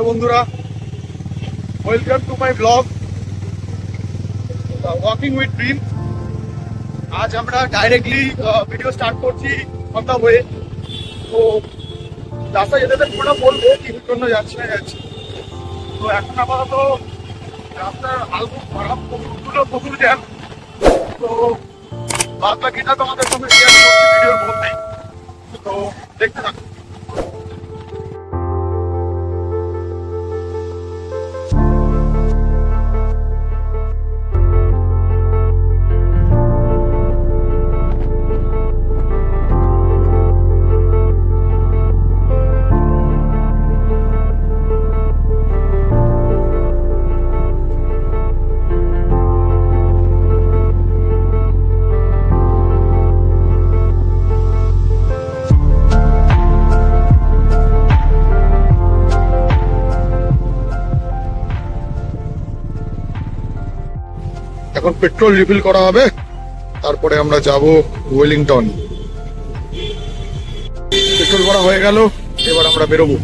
বন্ধুরা, welcome to my blog walking with dream. আজ আমরা ডাইরেক্টলি ভিডিও স্টার্ট করছি অন দ্য ওয়ে। তো রাস্তা যেতে পুরোটা বলবো কিসের জন্য যাচ্ছি না যাচ্ছি। তো এখন আপাতত রাস্তার হালকা খারাপ, প্রচুর জ্যাম। তো বাদ বাকিটা তোমাদের সঙ্গে শেয়ার করছি ভিডিওর মধ্যে। তো দেখতে থাকুন। এখন পেট্রোল রিফিল করা হবে, তারপরে আমরা যাব ওয়েলিংটন। পেট্রোল করা হয়ে গেল, এবার আমরা বেরোবো।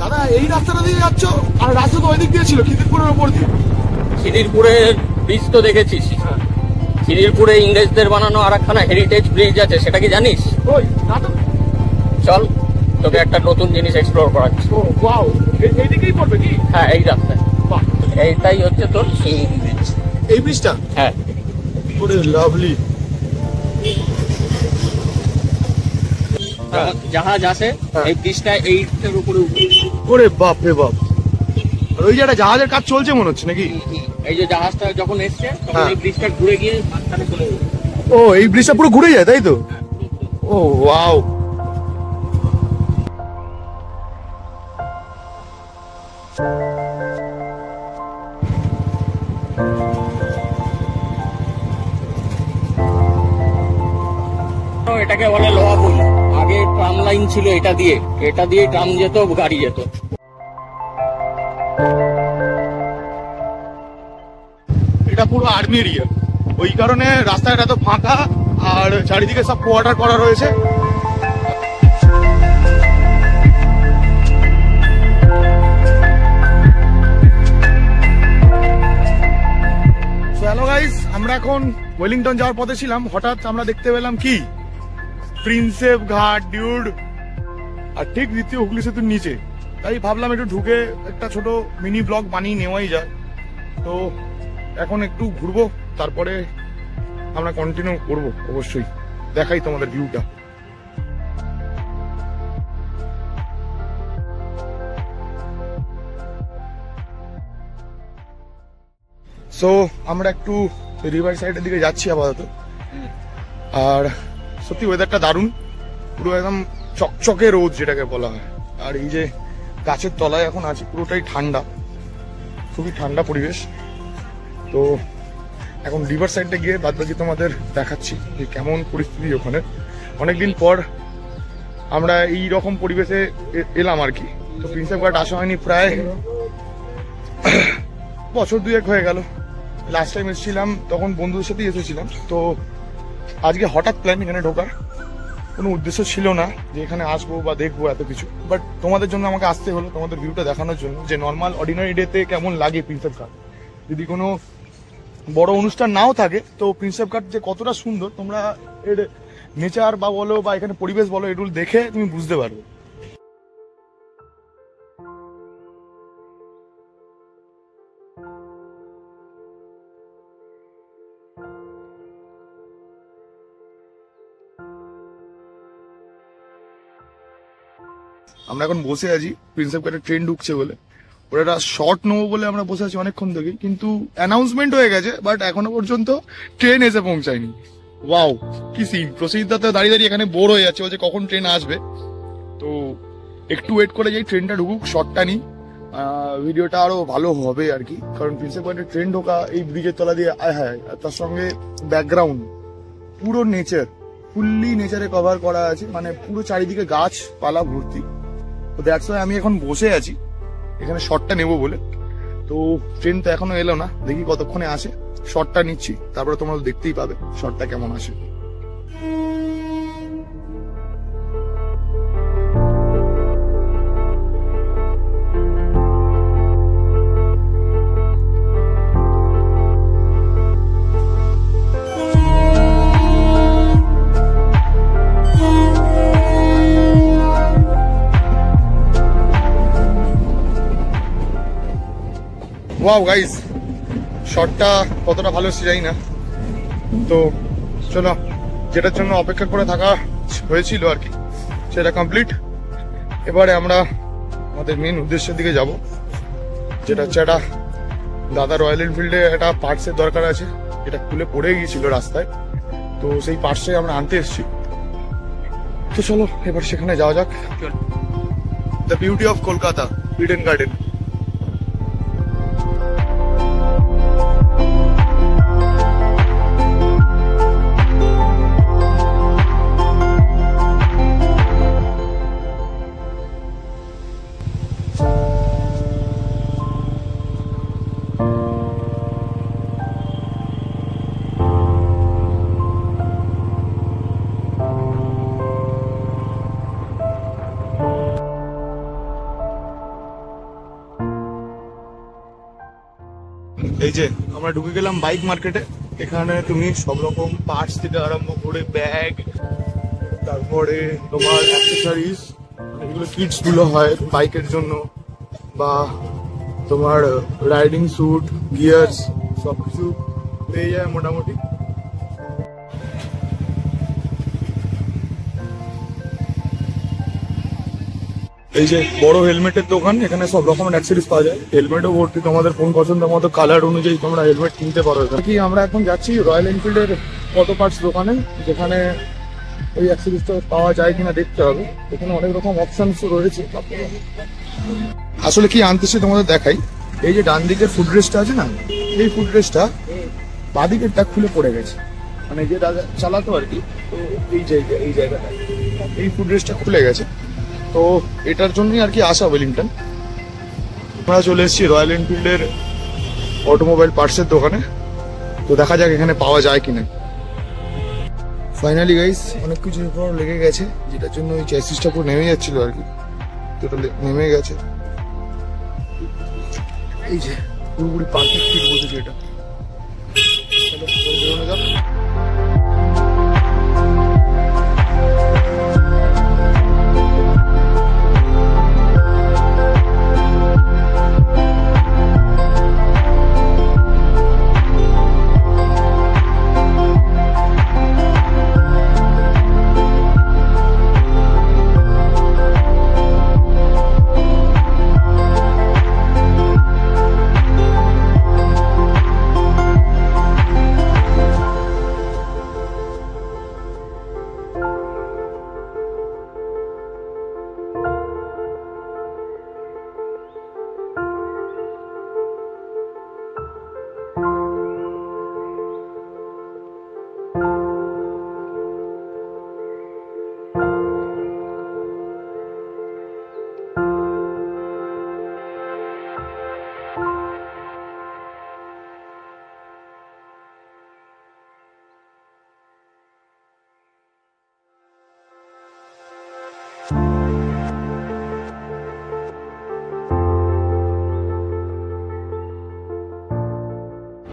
দাদা, এই রাস্তাটা দিয়ে যাচ্ছ? আর রাস্তা তো ওই দিক দিয়ে ছিল, খিদিরপুরের উপর দিয়ে। খিদিরপুরের ব্রিজ তো দেখেছিস? খিদিরপুরে ইংরেজদের বানানো আর একখানা হেরিটেজ ব্রিজ আছে, সেটা কি জানিস? চল, তোকে একটা নতুন জিনিস এক্সপ্লোর করাচ্ছি। এইদিকেই পড়বে কি? হ্যাঁ, এই রাস্তায়। এইটাই হচ্ছে তোর ব্রিজ। এই ব্রিজটা? হ্যাঁ। লাভলি। জাহাজ আসে এই ব্রিজটা, এইটার উপরে। ওরে বাপ রে বাপ, ওই যে একটা জাহাজের কাজ চলছে মনে হচ্ছে নাকি? এই যে জাহাজটা যখন এসছে তখন এই ব্রিজটা ঘুরে গিয়ে মাঝখানে চলে যাবে। ও, এই ব্রিজটা পুরো ঘুরে যায়, তাই তো? ও ওয়াও। এটাকে বলে লোহা পুল। আগে ট্রাম লাইন ছিল, এটা দিয়ে ট্রাম যেত, গাড়ি যেত। এটা পুরো আর্মি এরিয়া, ওই কারণে রাস্তাটা এত ফাঁকা আর চারিদিকে সব কোয়ার্টার করা রয়েছে। হ্যালো গাইস, আমরা এখন ওয়েলিংটন যাওয়ার পথে ছিলাম, হঠাৎ আমরা দেখতে পেলাম কি প্রিন্সেপ ঘাট ডিউড, আর ঠিক দ্বিতীয় হুগলি সেতুর নিচে। তাই ভাবলাম একটু ঢুকে একটা ছোট মিনি ব্লগ বানিয়ে নেওয়াই যায়। তো এখন একটু ঘুরবো, তারপরে আমরা কন্টিনিউ করবো। অবশ্যই দেখাই তোমাদের ভিউটা। সো আমরা একটু রিভার সাইডের দিকে যাচ্ছি আপাতত। আর সত্যি ওয়েদারটা দারুণ, পুরো একদম চকচকে রোদ যেটাকে বলা হয়। আর এই যে গাছের তলায় এখন আছি, পুরোটাই ঠান্ডা, খুবই ঠান্ডা পরিবেশ। তো এখন রিভার সাইডে গিয়ে বাদবাকি তোমাদের দেখাচ্ছি যে কেমন পরিস্থিতি ওখানে। অনেকদিন পর আমরা এই রকম পরিবেশে এলাম আর কি। তো প্রিন্সেপ ঘাট আসা হয়নি প্রায় বছর দুয়েক হয়ে গেল। লাস্ট টাইম এসেছিলাম তখন বন্ধুদের সাথেই এসেছিলাম। তো আজকে হঠাৎ প্ল্যান এখানে ঢোকার, কোনো উদ্দেশ্য ছিল না যে এখানে আসবো বা দেখবো এত কিছু, বাট তোমাদের জন্য আমাকে আসতে হলো, তোমাদের ভিউটা দেখানোর জন্য যে নর্মাল অর্ডিনারি ডেতে কেমন লাগে প্রিন্সেপ ঘাট। যদি কোনো বড় অনুষ্ঠান নাও থাকে তো প্রিন্সেপ ঘাট যে কতটা সুন্দর, তোমরা এর নেচার বা বলো বা এখানে পরিবেশ বলো, এগুলো দেখে তুমি বুঝতে পারবে। আমরা এখন বসে আছি, প্রিন্সেপ ঘাটে ট্রেন ঢুকছে বলে। ওরা একটা শর্ট নেবো বলে আমরা বসে আছি অনেকক্ষণ থেকে, কিন্তু অ্যানাউন্সমেন্ট হয়ে গেছে, বাট এখনো পর্যন্ত ট্রেন এসে পৌঁছায়নি। ওয়াও, কি সিন! প্রসেনজিৎ তো দাঁড়িয়ে দাঁড়িয়ে এখানে বোর হয়ে যাচ্ছে, বলছে কখন ট্রেন আসবে। তো একটু ওয়েট করে যাই, ট্রেনটা ঢুকুক, শর্টটা নিই, ভিডিওটা আরো ভালো হবে আর কি। কারণ প্রিন্সেপ ঘাটে ট্রেন ঢোকা এই ব্রিজের তলা দিয়ে, আয় হায়, তার সঙ্গে ব্যাকগ্রাউন্ড পুরো নেচার, ফুললি নেচারে কভার করা আছে, মানে পুরো চারিদিকে গাছপালা ভর্তি। তো দ্যাটস ওয়াই আমি এখন বসে আছি। এখানে শর্টটা নেবো বলে। তো ট্রেন তো এখনো এলো না, দেখি কতক্ষণে আসে। শর্টটা নিচ্ছি, তারপরে তোমরা দেখতেই পাবে শর্টটা কেমন আসে। ওয়াও গাইস, শটটা কতটা ভালো হচ্ছে জানি না। তো চলো, যেটার জন্য অপেক্ষা করে থাকা হয়েছিল আর কি, সেটা কমপ্লিট। এবারে আমরা আমাদের মেন উদ্দেশ্যের দিকে যাব, যেটা হচ্ছে একটা দাদা রয়্যাল এনফিল্ডে একটা পার্টসের দরকার আছে, এটা খুলে পড়ে গিয়েছিল রাস্তায়। তো সেই পার্টসটাই আমরা আনতে এসেছি। তো চলো এবার সেখানে যাওয়া যাক। The beauty of Kolkata, Eden garden. এই যে আমরা ঢুকে গেলাম বাইক মার্কেটে। এখানে তুমি সব রকম পার্টস থেকে আরম্ভ করে ব্যাগ, তারপরে তোমার অ্যাক্সেসরিজ, এগুলো কিটস গুলো হয় বাইকের জন্য, বা তোমার রাইডিং স্যুট, গিয়ার্স, সবকিছু পেয়ে যায় মোটামুটি। এই যে বড় হেলমেটের দোকান, এখানে সব রকমের অ্যাক্সেসরিজ পাওয়া যায়। হেলমেটও ভর্তি, তোমাদের কোন পছন্দের মতো কালার অনুযায়ী তোমরা হেলমেট কিনতে পারো। কি আমরা এখন যাচ্ছি রয়্যাল এনফিল্ডের অটো পার্টস দোকানে, যেখানে ওই অ্যাক্সেসরিজটা পাওয়া যায় কিনা দেখতে হবে। এখানে অনেক রকম অপশনস রয়েছে। আসলে কি আনতেছি তোমাদের দেখাই। এই যে ডান দিকের ফুড রেস্টটা আছে না, এই ফুড রেস্টটা বাদিকেরটা খুলে পড়ে গেছে, মানে যে দাদা চালাতো আর কি। তো এই জায়গাটা এই ফুড রেস্টটা খুলে গেছে। তো এটার জন্যই আর কি আসা ওয়েলিংটন। আমরা চলে এসেছি রয়্যাল এনফিল্ডের অটোমোবাইল পার্টসের দোকানে। তো দেখা যাক এখানে পাওয়া যায় কিনা। ফাইনালি গাইস, অনেক কিছু পর লেগে গেছে, যেটার জন্য ওই চ্যাসিসটা পুরো নেমে যাচ্ছিল আর কি। তো নেমে গেছে। এই যে পুরোপুরি পারফেক্ট ফিট বলতেছে এটা। চলো বেরোনো যাক।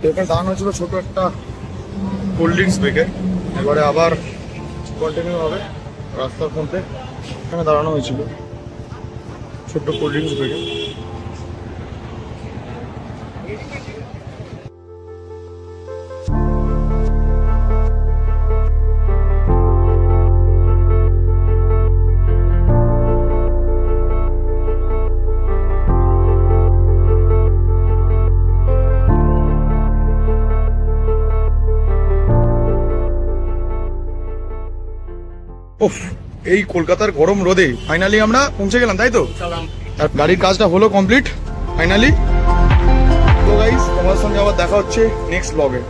এখানে দাঁড়ানো হয়েছিল ছোট একটা কোল্ড ড্রিঙ্কস ব্রেকে। এবারে আবার কন্টিনিউ হবে রাস্তার মধ্যে। এখানে দাঁড়ানো হয়েছিল ছোট্ট কোল্ড ড্রিঙ্কস ব্রেকে। উফ, এই কলকাতার গরম রোদে ফাইনালি আমরা পৌঁছে গেলাম, তাই তো? আর গাড়ির কাজটা হলো কমপ্লিট ফাইনালি। তো গাইস, তোমার সঙ্গে আবার দেখা হচ্ছে নেক্সট ব্লগে।